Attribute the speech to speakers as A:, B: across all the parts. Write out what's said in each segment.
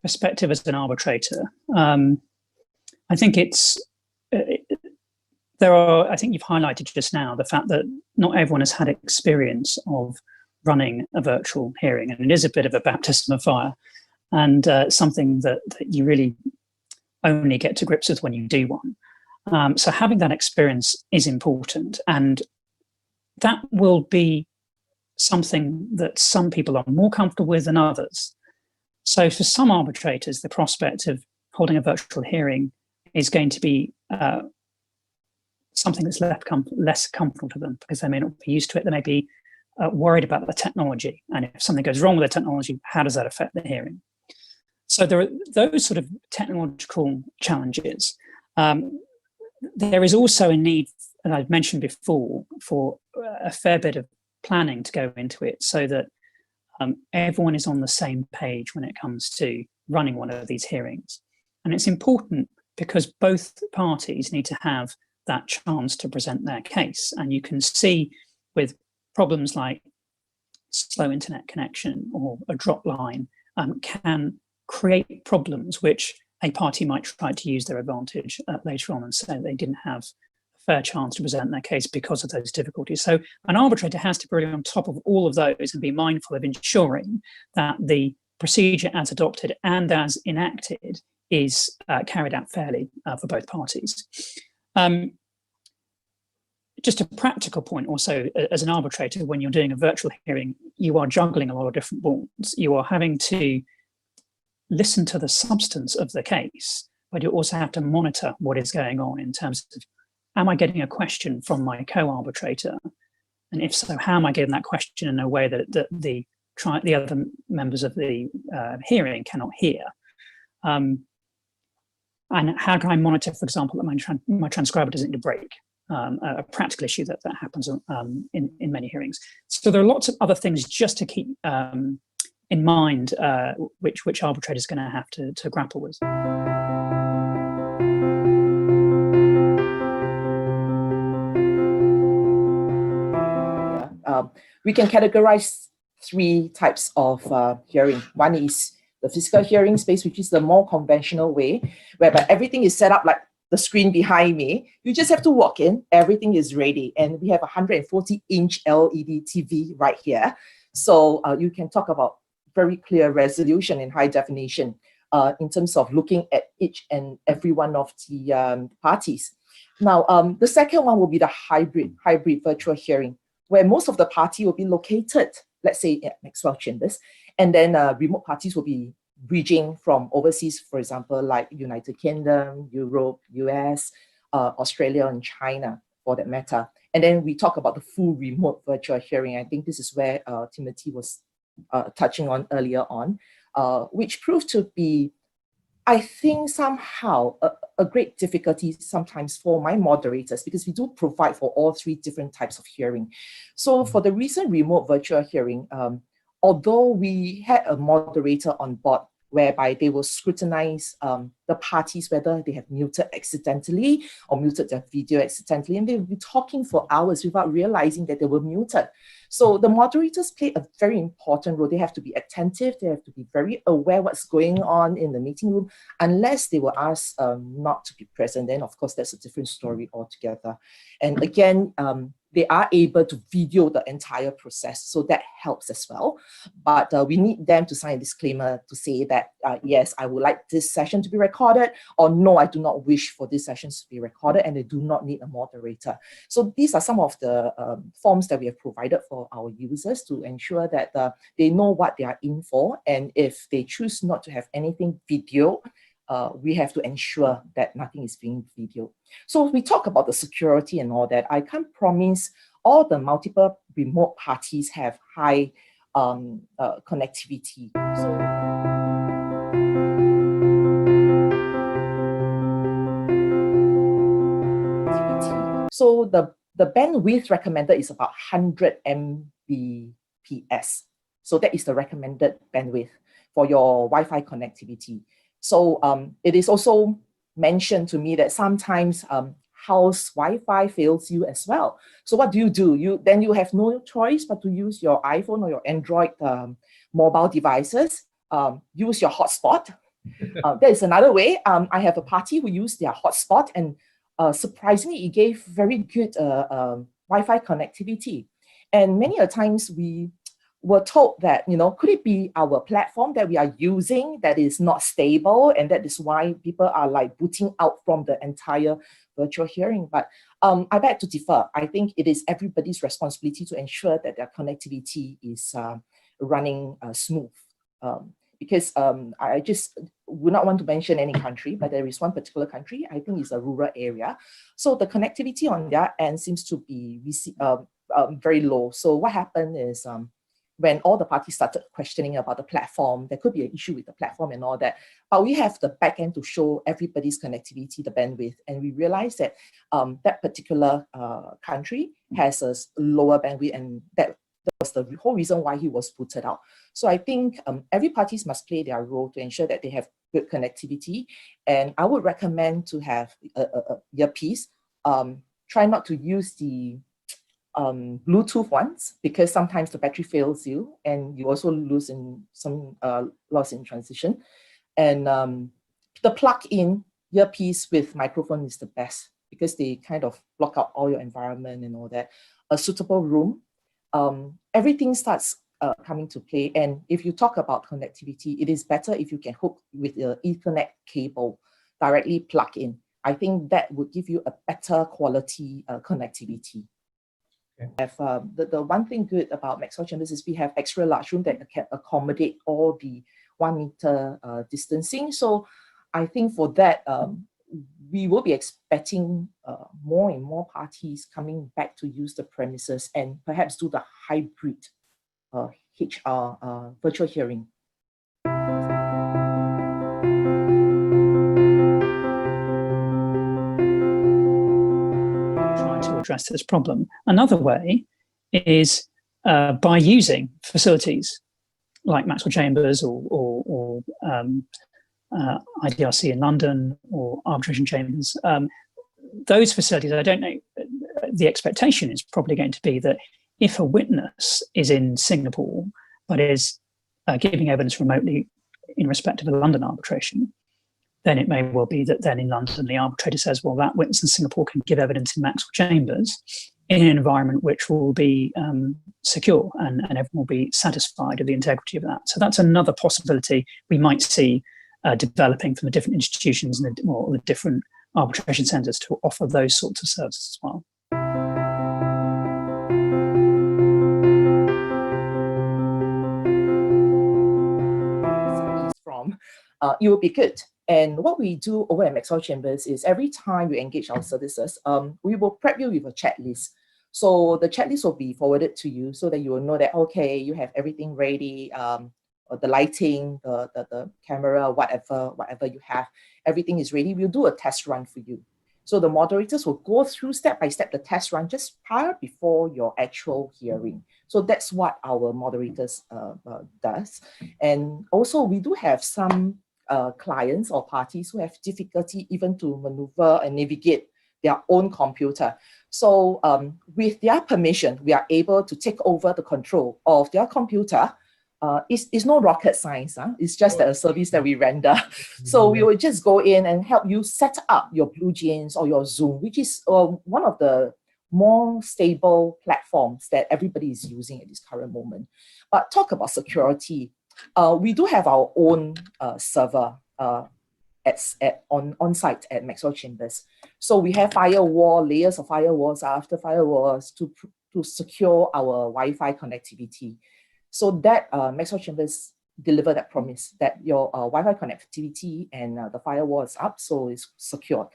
A: perspective as an arbitrator, I think I think you've highlighted just now the fact that not everyone has had experience of running a virtual hearing, and it is a bit of a baptism of fire, and something that you really only get to grips with when you do one. So having that experience is important, and that will be something that some people are more comfortable with than others. So for some arbitrators, the prospect of holding a virtual hearing is going to be something that's less comfortable to them, because they may not be used to it. They may be worried about the technology, and if something goes wrong with the technology, how does that affect the hearing? So there are those sort of technological challenges. There is also a need, as I've mentioned before, for a fair bit of planning to go into it, so that everyone is on the same page when it comes to running one of these hearings. And it's important because both parties need to have that chance to present their case. And you can see with problems like slow internet connection or a drop line can create problems which a party might try to use their advantage later on and say they didn't have a fair chance to present their case because of those difficulties. So an arbitrator has to be really on top of all of those and be mindful of ensuring that the procedure as adopted and as enacted is carried out fairly for both parties. Just a practical point also, as an arbitrator, when you're doing a virtual hearing, you are juggling a lot of different balls. You are having to listen to the substance of the case, but you also have to monitor what is going on in terms of, am I getting a question from my co-arbitrator? And if so, how am I getting that question in a way that the other members of the hearing cannot hear? And how can I monitor, for example, that my transcriber doesn't need a break? A practical issue that happens in many hearings. So there are lots of other things just to keep in mind, which arbitrator is going to have to grapple with.
B: We can categorize 3 types of hearing. One is the physical hearing space, which is the more conventional way, whereby everything is set up like the screen behind me. You just have to walk in, everything is ready. And we have a 140-inch LED TV right here. So you can talk about very clear resolution in high definition in terms of looking at each and every one of the parties. Now, the second one will be the hybrid virtual hearing, where most of the party will be located, let's say at Maxwell Chambers, and then remote parties will be bridging from overseas, for example, like United Kingdom, Europe, US, Australia, and China, for that matter. And then we talk about the full remote virtual hearing. I think this is where Timothy was touching on earlier on, which proved to be, I think, somehow a great difficulty sometimes for my moderators, because we do provide for all 3 different types of hearing. So for the recent remote virtual hearing, although we had a moderator on board whereby they will scrutinize the parties, whether they have muted accidentally or muted their video accidentally, and they will be talking for hours without realizing that they were muted. So the moderators play a very important role. They have to be attentive. They have to be very aware what's going on in the meeting room, unless they were asked not to be present. Then, of course, that's a different story altogether. And again, they are able to video the entire process, so that helps as well. But we need them to sign a disclaimer to say that, yes, I would like this session to be recorded, or no, I do not wish for these sessions to be recorded, and they do not need a moderator. So these are some of the forms that we have provided for our users to ensure that they know what they are in for, and if they choose not to have anything video, we have to ensure that nothing is being videoed. So we talk about the security and all that. I can't promise all the multiple remote parties have high connectivity. So the bandwidth recommended is about 100 Mbps. So that is the recommended bandwidth for your Wi-Fi connectivity. So it is also mentioned to me that sometimes house Wi-Fi fails you as well. So what do? Then you have no choice but to use your iPhone or your Android mobile devices, use your hotspot, There is another way. I have a party who used their hotspot, and surprisingly, it gave very good Wi-Fi connectivity. And many a times we were told that, could it be our platform that we are using that is not stable, and that is why people are like booting out from the entire virtual hearing? But I beg to differ. I think it is everybody's responsibility to ensure that their connectivity is running smooth. Because I just would not want to mention any country, but there is one particular country, I think it's a rural area. So the connectivity on their end seems to be very low. So what happened is when all the parties started questioning about the platform, there could be an issue with the platform and all that. But we have the back end to show everybody's connectivity, the bandwidth. And we realized that that particular country has a lower bandwidth, and that was the whole reason why he was booted out. So I think every parties must play their role to ensure that they have good connectivity. And I would recommend to have a earpiece. Try not to use the Bluetooth ones, because sometimes the battery fails you, and you also lose in some loss in transition. And the plug-in earpiece with microphone is the best, because they kind of block out all your environment and all that. A suitable room. Everything starts coming to play. And if you talk about connectivity, it is better if you can hook with the Ethernet cable directly plug in. I think that would give you a better quality connectivity. Okay. The one thing good about Maxwell Chambers is we have extra large room that can accommodate all the 1 meter distancing. So I think for that, we will be expecting more and more parties coming back to use the premises and perhaps do the hybrid HR virtual hearing.
A: Trying to address this problem. Another way is by using facilities like Maxwell Chambers or IDRC in London or Arbitration Chambers. Those facilities, I don't know, the expectation is probably going to be that if a witness is in Singapore but is giving evidence remotely in respect of a London arbitration, then it may well be that then in London the arbitrator says, well, that witness in Singapore can give evidence in Maxwell Chambers in an environment which will be secure, and everyone will be satisfied of the integrity of that. So that's another possibility we might see developing from the different institutions and the different arbitration centres to offer those sorts of services as well.
B: From it will be good. And what we do over at Maxwell Chambers is every time you engage our services, we will prep you with a checklist. So the checklist will be forwarded to you so that you will know that, okay, you have everything ready, the lighting, the camera, whatever you have, everything is ready. We'll do a test run for you. So the moderators will go through step by step the test run just prior before your actual hearing. So that's what our moderators does. And also we do have some clients or parties who have difficulty even to maneuver and navigate their own computer. So with their permission, we are able to take over the control of their computer. It's no rocket science. It's just a service that we render. So we will just go in and help you set up your BlueJeans or your Zoom, which is one of the more stable platforms that everybody is using at this current moment. But talk about security. We do have our own server on site at Maxwell Chambers. So we have firewall, layers of firewalls after firewalls to secure our Wi-Fi connectivity. So that Maxwell Chambers deliver that promise that your Wi-Fi connectivity and the firewall is up, so it's secure.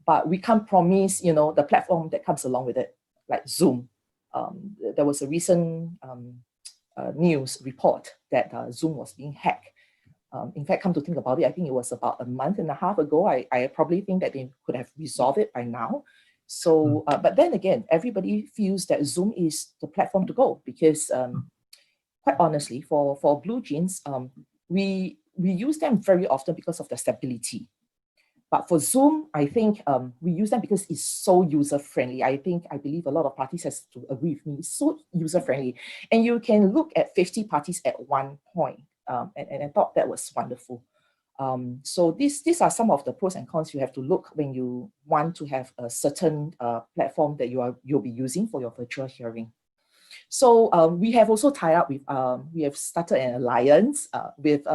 B: But we can't promise, the platform that comes along with it, like Zoom. There was a recent news report that Zoom was being hacked. In fact, come to think about it, I think it was about a month and a half ago. I probably think that they could have resolved it by now. So, but then again, everybody feels that Zoom is the platform to go because quite honestly, for BlueJeans, we use them very often because of the stability. But for Zoom, I think we use them because it's so user-friendly. I believe a lot of parties has to agree with me. It's so user-friendly. And you can look at 50 parties at one point. And I thought that was wonderful. So these are some of the pros and cons you have to look when you want to have a certain platform that you'll be using for your virtual hearing. So we have also tied up with, we have started an alliance with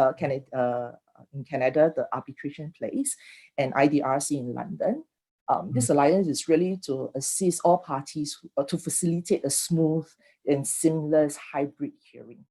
B: in Canada, the Arbitration Place, and IDRC in London. This alliance is really to assist all parties to facilitate a smooth and seamless hybrid hearing.